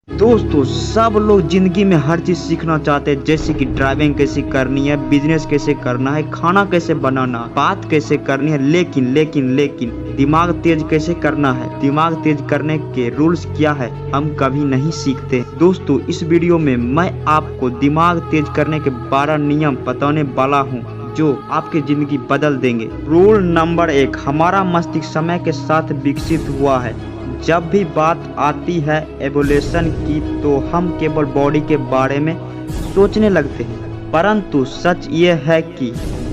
दोस्तों सब लोग जिंदगी में हर चीज सीखना चाहते हैं, जैसे कि ड्राइविंग कैसे करनी है, बिजनेस कैसे करना है, खाना कैसे बनाना, बात कैसे करनी है। लेकिन दिमाग तेज कैसे करना है, दिमाग तेज करने के रूल्स क्या है, हम कभी नहीं सीखते। दोस्तों इस वीडियो में मैं आपको दिमाग तेज करने के 12 नियम बताने वाला हूँ जो आपकी जिंदगी बदल देंगे। रूल नंबर 1, हमारा मस्तिष्क समय के साथ विकसित हुआ है। जब भी बात आती है एवोल्यूशन की तो हम केवल बॉडी के बारे में सोचने लगते हैं, परंतु सच ये है कि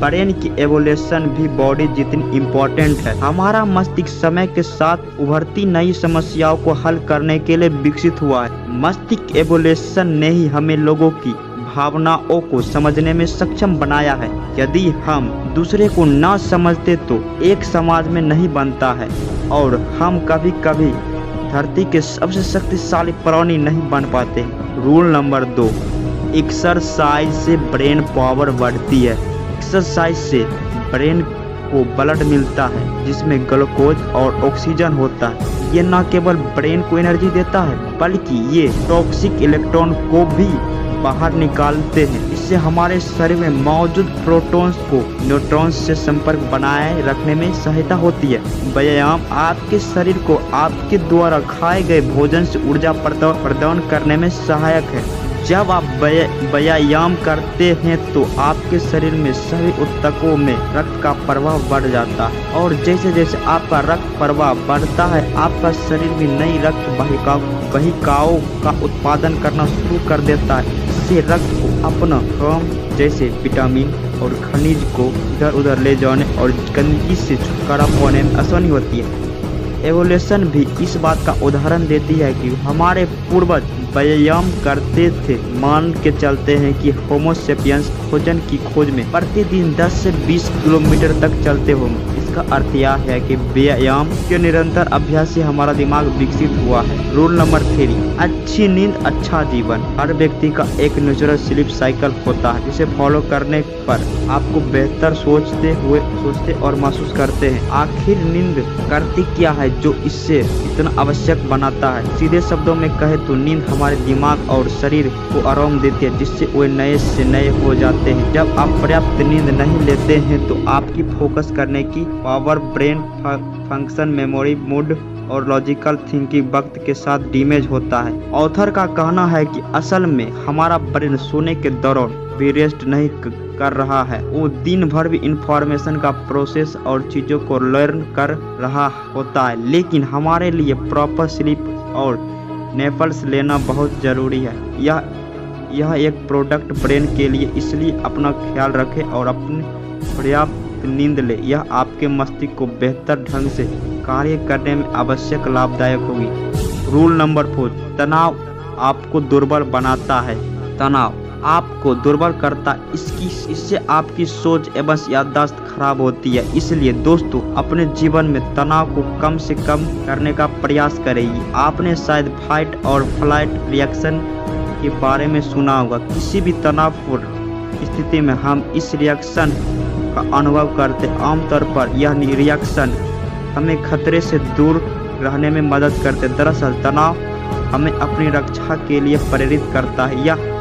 ब्रेन की एवोल्यूशन भी बॉडी जितनी इम्पोर्टेंट है। हमारा मस्तिष्क समय के साथ उभरती नई समस्याओं को हल करने के लिए विकसित हुआ है। मस्तिष्क एवोल्यूशन ने ही हमें लोगों की भावनाओं को समझने में सक्षम बनाया है। यदि हम दूसरे को ना समझते तो एक समाज में नहीं बनता है और हम कभी कभी धरती के सबसे शक्तिशाली प्राणी नहीं बन पाते। रूल नंबर 2, एक्सरसाइज से ब्रेन पावर बढ़ती है। एक्सरसाइज से ब्रेन को ब्लड मिलता है जिसमें ग्लूकोज और ऑक्सीजन होता है। ये न केवल ब्रेन को एनर्जी देता है बल्कि ये टॉक्सिक इलेक्ट्रॉन को भी बाहर निकालते हैं। इससे हमारे शरीर में मौजूद प्रोटॉन्स को न्यूट्रॉन्स से संपर्क बनाए रखने में सहायता होती है। व्यायाम आपके शरीर को आपके द्वारा खाए गए भोजन से ऊर्जा प्रदान करने में सहायक है। जब आप व्यायाम करते हैं तो आपके शरीर में सभी ऊतकों में रक्त का प्रवाह बढ़ जाता है और जैसे जैसे आपका रक्त प्रवाह बढ़ता है आपका शरीर भी नई रक्त वाहिकाओं का उत्पादन करना शुरू कर देता है। इससे रक्त को अपना काम जैसे विटामिन और खनिज को इधर उधर ले जाने और गंदगी से छुटकारा पाने में आसानी होती है। एवोल्यूशन भी इस बात का उदाहरण देती है कि हमारे पूर्वज व्यायाम करते थे। मान के चलते हैं कि होमो सेपियंस भोजन की खोज में प्रतिदिन 10 से 20 किलोमीटर तक चलते होंगे। इसका अर्थ यह है कि व्यायाम के निरंतर अभ्यास से हमारा दिमाग विकसित हुआ है। रूल नंबर 3, अच्छी नींद अच्छा जीवन। हर व्यक्ति का एक नेचुरल स्लीप साइकिल होता है जिसे फॉलो करने पर आपको बेहतर सोचते और महसूस करते हैं। आखिर नींद करती क्या है जो इससे इतना आवश्यक बनाता है? सीधे शब्दों में कहे तो नींद हमारे दिमाग और शरीर को आराम देती है जिससे वे नए से नए हो जाते हैं। जब आप पर्याप्त नींद नहीं लेते हैं तो आपकी फोकस करने की power, brain function, memory, mood और लॉजिकल थिंकिंग वक्त के साथ डैमेज होता है। ऑथर का कहना है कि असल में हमारा ब्रेन सोने के दौरान भी रेस्ट नहीं कर रहा है, वो दिन भर भी इंफॉर्मेशन का प्रोसेस और चीज़ों को लर्न कर रहा होता है। लेकिन हमारे लिए प्रॉपर स्लीप और नैप्स लेना बहुत ज़रूरी है। यह एक प्रोडक्ट ब्रेन के लिए, इसलिए अपना ख्याल रखें और अपने पर्याप्त नींद ले। यह आपके मस्तिष्क को बेहतर ढंग से कार्य करने में आवश्यक लाभदायक होगी। रूल नंबर 4, तनाव आपको दुर्बल बनाता है। तनाव आपको दुर्बल करता है, इससे आपकी सोच एवं याददाश्त खराब होती है। इसलिए दोस्तों अपने जीवन में तनाव को कम से कम करने का प्रयास करें। आपने शायद फाइट और फ्लाइट रिएक्शन के बारे में सुना होगा। किसी भी तनावपूर्ण स्थिति में हम इस रिएक्शन का अनुभव करते हैं। आमतौर पर यह रिएक्शन हमें खतरे से दूर रहने में मदद करते। दरअसल तनाव हमें अपनी रक्षा के लिए प्रेरित करता है। यह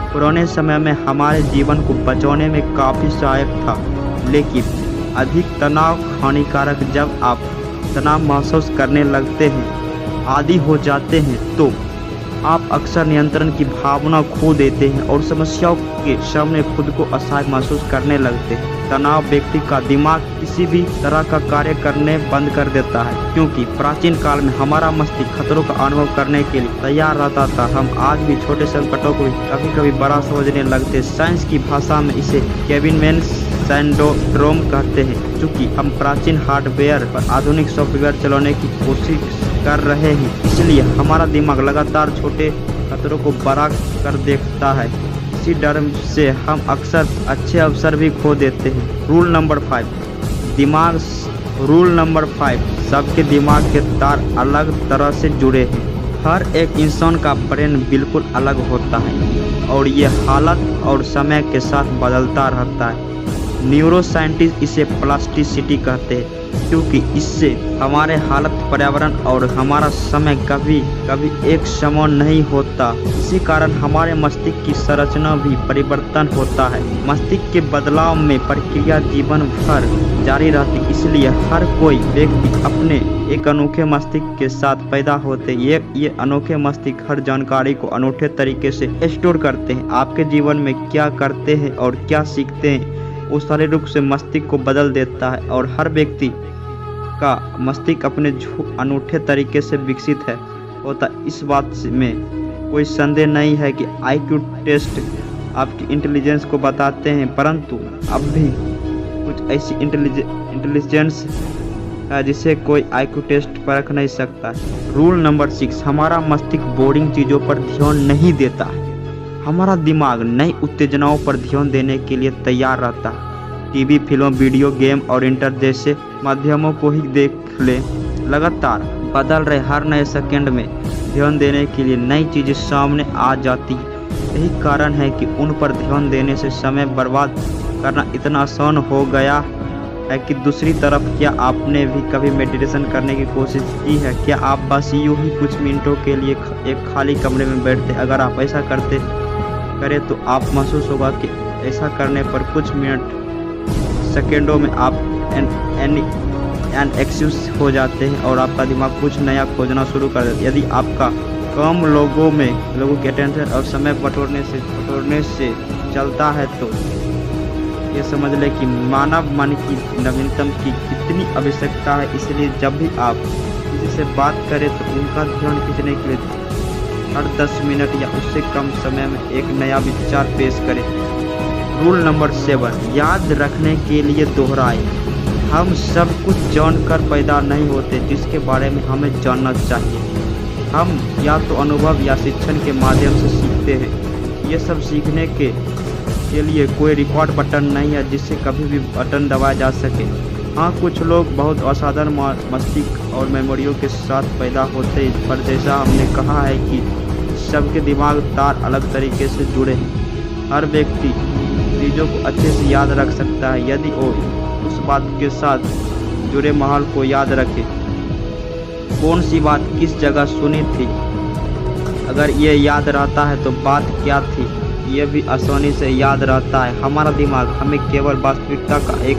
पुराने समय में हमारे जीवन को बचाने में काफ़ी सहायक था, लेकिन अधिक तनाव हानिकारक। जब आप तनाव महसूस करने लगते हैं, आदी हो जाते हैं, तो आप अक्सर नियंत्रण की भावना खो देते हैं और समस्याओं के सामने खुद को असहाय महसूस करने लगते हैं। तनाव व्यक्ति का दिमाग किसी भी तरह का कार्य करने बंद कर देता है, क्योंकि प्राचीन काल में हमारा मस्तिष्क खतरों का अनुभव करने के लिए तैयार रहता था। हम आज भी छोटे संकटों को कभी कभी बड़ा समझने लगते। साइंस की भाषा में इसे केविन सिंड्रोम कहते हैं। चूँकि हम प्राचीन हार्डवेयर पर आधुनिक सॉफ्टवेयर चलाने की कोशिश कर रहे हैं, इसलिए हमारा दिमाग लगातार छोटे खतरों को बड़ा कर देखता है। इसी डर से हम अक्सर अच्छे अवसर भी खो देते हैं। रूल नंबर 5, सबके दिमाग के तार अलग तरह से जुड़े हैं। हर एक इंसान का ब्रेन बिल्कुल अलग होता है और ये हालत और समय के साथ बदलता रहता है। न्यूरो साइंटिस्ट इसे प्लास्टिसिटी कहते हैं। क्योंकि इससे हमारे हालत, पर्यावरण और हमारा समय कभी कभी एक समान नहीं होता। इसी कारण हमारे मस्तिष्क की संरचना भी परिवर्तन होता है। मस्तिष्क के बदलाव में प्रक्रिया जीवन भर जारी रहती, इसलिए हर कोई व्यक्ति अपने एक अनोखे मस्तिष्क के साथ पैदा होते। ये अनोखे मस्तिष्क हर जानकारी को अनूठे तरीके से स्टोर करते हैं। आपके जीवन में क्या करते हैं और क्या सीखते हैं वो शारीरिक रूप से मस्तिष्क को बदल देता है, और हर व्यक्ति का मस्तिष्क अपने अनूठे तरीके से विकसित होता। इस बात में कोई संदेह नहीं है कि IQ टेस्ट आपकी इंटेलिजेंस को बताते हैं, परंतु अब भी कुछ ऐसी इंटेलिजेंस है जिसे कोई IQ टेस्ट परख नहीं सकता। रूल नंबर 6, हमारा मस्तिष्क बोरिंग चीज़ों पर ध्यान नहीं देता है। हमारा दिमाग नई उत्तेजनाओं पर ध्यान देने के लिए तैयार रहता है। टीवी, फिल्म, वीडियो गेम और इंटरनेट जैसे माध्यमों को ही देख ले, लगातार बदल रहे हर नए सेकंड में ध्यान देने के लिए नई चीज़ें सामने आ जाती है। यही कारण है कि उन पर ध्यान देने से समय बर्बाद करना इतना आसान हो गया है कि दूसरी तरफ, क्या आपने भी कभी मेडिटेशन करने की कोशिश की है? क्या आप बस यूं ही कुछ मिनटों के लिए एक खाली कमरे में बैठते? अगर आप ऐसा करें तो आप महसूस होगा कि ऐसा करने पर कुछ मिनट, सेकेंडों में आप एक्सिस हो जाते हैं और आपका दिमाग कुछ नया खोजना शुरू कर देता है। यदि आपका काम लोगों के अटेंशन और समय बटोरने से चलता है तो ये समझ लें कि मानव मन की नवीनतम की कितनी आवश्यकता है। इसलिए जब भी आप किसी से बात करें तो उनका ध्यान खींचने के लिए हर 10 मिनट या उससे कम समय में एक नया विचार पेश करें। रूल नंबर 7, याद रखने के लिए दोहराएं। हम सब कुछ जानकर पैदा नहीं होते जिसके बारे में हमें जानना चाहिए। हम या तो अनुभव या शिक्षण के माध्यम से सीखते हैं। ये सब सीखने के लिए कोई रिकॉर्ड बटन नहीं है जिससे कभी भी बटन दबाया जा सके। हाँ, कुछ लोग बहुत असाधारण मस्तिष्क और मेमोरियों के साथ पैदा होते हैं, पर जैसा हमने कहा है कि सबके दिमाग तार अलग तरीके से जुड़े हैं। हर व्यक्ति चीज़ों को अच्छे से याद रख सकता है यदि वो उस बात के साथ जुड़े माहौल को याद रखे। कौन सी बात किस जगह सुनी थी, अगर ये याद रहता है तो बात क्या थी, ये भी आसानी से याद रहता है। हमारा दिमाग हमें केवल वास्तविकता का एक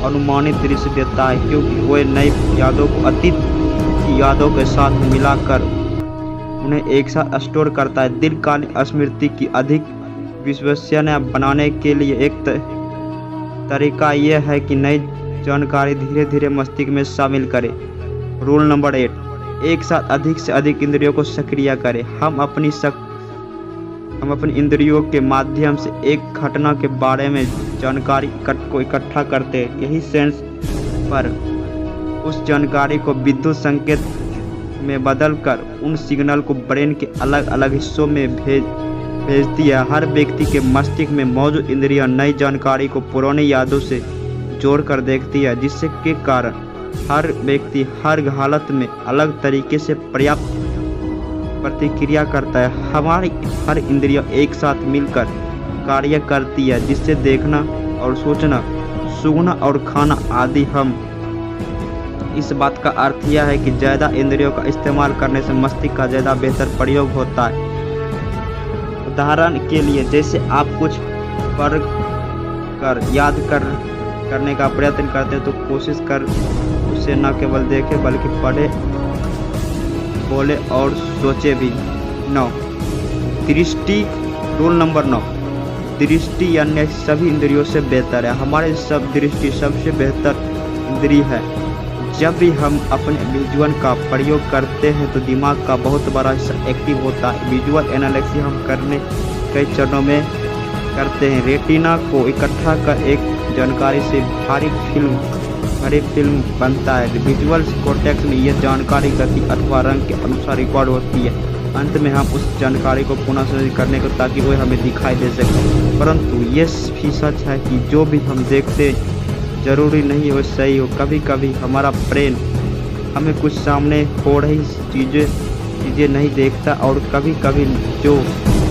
अनुमानित दृश्य देता है, क्योंकि वह नई यादों को अतीत की यादों के साथ मिलाकर उन्हें एक साथ स्टोर करता है। दीर्घकालीन स्मृति की अधिक विश्वसनीय बनाने के लिए एक तरीका यह है कि नई जानकारी धीरे धीरे मस्तिष्क में शामिल करें। रूल नंबर 8, एक साथ अधिक से अधिक इंद्रियों को सक्रिय करें। हम अपनी इंद्रियों के माध्यम से एक घटना के बारे में जानकारी को इकट्ठा करते हैं। यही सेंस पर उस जानकारी को विद्युत संकेत में बदलकर उन सिग्नल को ब्रेन के अलग अलग हिस्सों में भेजती है। हर व्यक्ति के मस्तिष्क में मौजूद इंद्रियां नई जानकारी को पुरानी यादों से जोड़कर देखती है, जिससे के कारण हर व्यक्ति हर हालत में अलग तरीके से पर्याप्त प्रतिक्रिया करता है। हमारी हर इंद्रियां एक साथ मिलकर कार्य करती है, जिससे देखना और सोचना, सूंघना और खाना आदि। हम इस बात का अर्थ यह है कि ज़्यादा इंद्रियों का इस्तेमाल करने से मस्तिष्क का ज़्यादा बेहतर प्रयोग होता है। उदाहरण के लिए, जैसे आप कुछ पढ़ कर याद करने का प्रयत्न करते हैं तो कोशिश कर उसे न केवल देखें बल्कि पढ़े, बोले और सोचे भी। 9, दृष्टि। रूल नंबर 9, दृष्टि अन्य सभी इंद्रियों से बेहतर है। हमारे सब दृष्टि सबसे बेहतर इंद्रिय है। जब भी हम अपने विजुअल का प्रयोग करते हैं तो दिमाग का बहुत बड़ा हिस्सा एक्टिव होता है। विजुअल एनालिसिस हम करने कई चरणों में करते हैं। रेटिना को इकट्ठा कर एक जानकारी से भारी फिल्म बनता है। विजुअल कॉर्टेक्स में यह जानकारी गति अथवा रंग के अनुसार रिकॉर्ड होती है। अंत में हम उस जानकारी को पुनः संयोजित करने को ताकि वह हमें दिखाई दे सके। परंतु ये भी सच है कि जो भी हम देखते जरूरी नहीं हो सही हो। कभी कभी हमारा ब्रेन हमें कुछ सामने हो रही चीज़ें नहीं देखता, और कभी कभी जो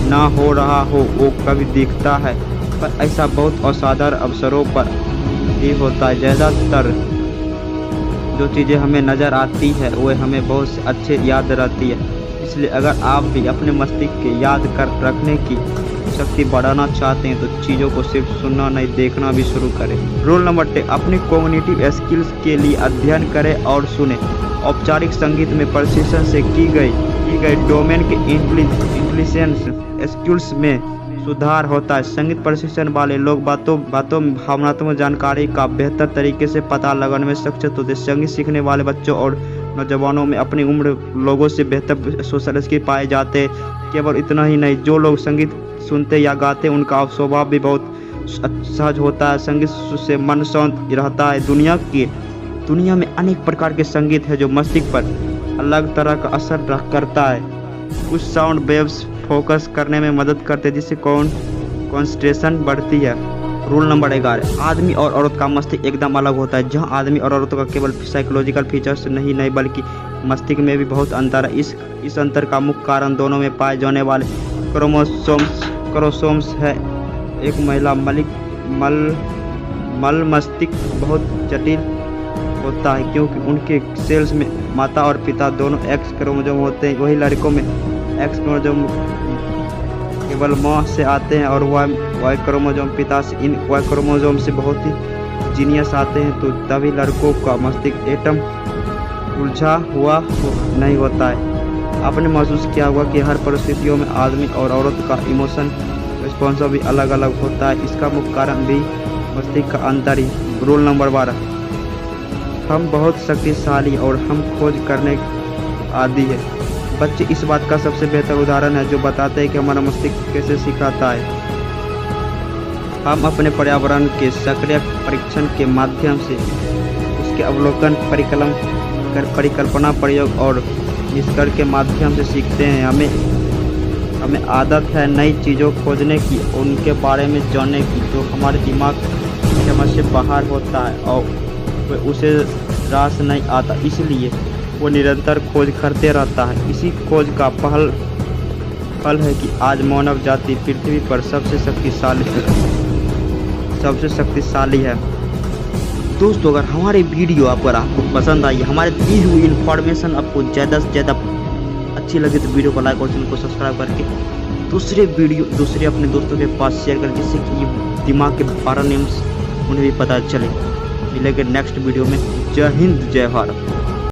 ना हो रहा हो वो कभी दिखता है। पर ऐसा बहुत असाधारण अवसरों पर ही होता है। ज़्यादातर जो चीज़ें हमें नज़र आती है वह हमें बहुत से अच्छे याद रहती है। इसलिए अगर आप भी अपने मस्तिष्क के याद कर रखने की शक्ति बढ़ाना चाहते हैं तो चीज़ों को सिर्फ सुनना नहीं, देखना भी शुरू करें। रूल नंबर 10, अपनी कॉग्निटिव स्किल्स के लिए अध्ययन करें और सुने। औपचारिक संगीत में प्रशिक्षण से की गई डोमेन के इंटेलिजेंस स्किल्स में सुधार होता है। संगीत प्रशिक्षण वाले लोग बातों में भावनात्मक जानकारी का बेहतर तरीके से पता लगाने में सक्षम होते हैं। संगीत सीखने वाले बच्चों और नौजवानों में अपनी उम्र लोगों से बेहतर सोशल स्किल पाए जाते हैं। केवल इतना ही नहीं, जो लोग संगीत सुनते या गाते उनका स्वभाव भी बहुत सहज होता है। संगीत से मन शांत रहता है। दुनिया में अनेक प्रकार के संगीत है जो मस्तिष्क पर अलग तरह का असर करता है। कुछ साउंड वेव्स फोकस करने में मदद करते हैं जिससे कंसंट्रेशन बढ़ती है। रूल नंबर 11, आदमी और औरत का मस्तिष्क एकदम अलग होता है। जहां आदमी और औरतों का केवल साइकोलॉजिकल फीचर्स नहीं बल्कि मस्तिष्क में भी बहुत अंतर है। इस अंतर का मुख्य कारण दोनों में पाए जाने वाले क्रोमोसोम्स है। एक महिला मल मस्तिष्क बहुत जटिल होता है क्योंकि उनके सेल्स में माता और पिता दोनों एक्स क्रोमोसोम होते हैं। वही लड़कों में एक्स क्रोमोसोम केवल माँ से आते हैं और वाई क्रोमोसोम पिता से। इन वाई क्रोमोसोम से बहुत ही जीनियस आते हैं, तो तभी लड़कों का मस्तिष्क एटम उलझा हुआ नहीं होता है। आपने महसूस किया होगा कि हर परिस्थितियों में आदमी और औरत का इमोशन रिस्पॉन्स भी अलग अलग होता है। इसका मुख्य कारण भी मस्तिष्क का अंतर ही। रूल नंबर 12, हम बहुत शक्तिशाली और हम खोज करने आदि है। बच्चे इस बात का सबसे बेहतर उदाहरण है जो बताते हैं कि हमारा मस्तिष्क कैसे सिखाता है। हम अपने पर्यावरण के सक्रिय परीक्षण के माध्यम से उसके अवलोकन, परिकल्पना, प्रयोग और निष्कर्ष के माध्यम से सीखते हैं। हमें आदत है नई चीज़ों खोजने की, उनके बारे में जानने की जो हमारे दिमाग की समझ से बाहर होता है और वह उसे रास नहीं आता, इसलिए वो निरंतर खोज करते रहता है। इसी खोज का फल है कि आज मानव जाति पृथ्वी पर सबसे शक्तिशाली है। दोस्तों, अगर हमारी वीडियो आपको पसंद आई, हमारे दी हुई इन्फॉर्मेशन आपको ज़्यादा से ज़्यादा अच्छी लगी तो वीडियो को लाइक और चैनल को सब्सक्राइब करके दूसरे अपने दोस्तों के पास शेयर करें जिससे कि दिमाग के 12 नियम उन्हें भी पता चले। मिलेंगे नेक्स्ट वीडियो में। जय हिंद, जय भारत।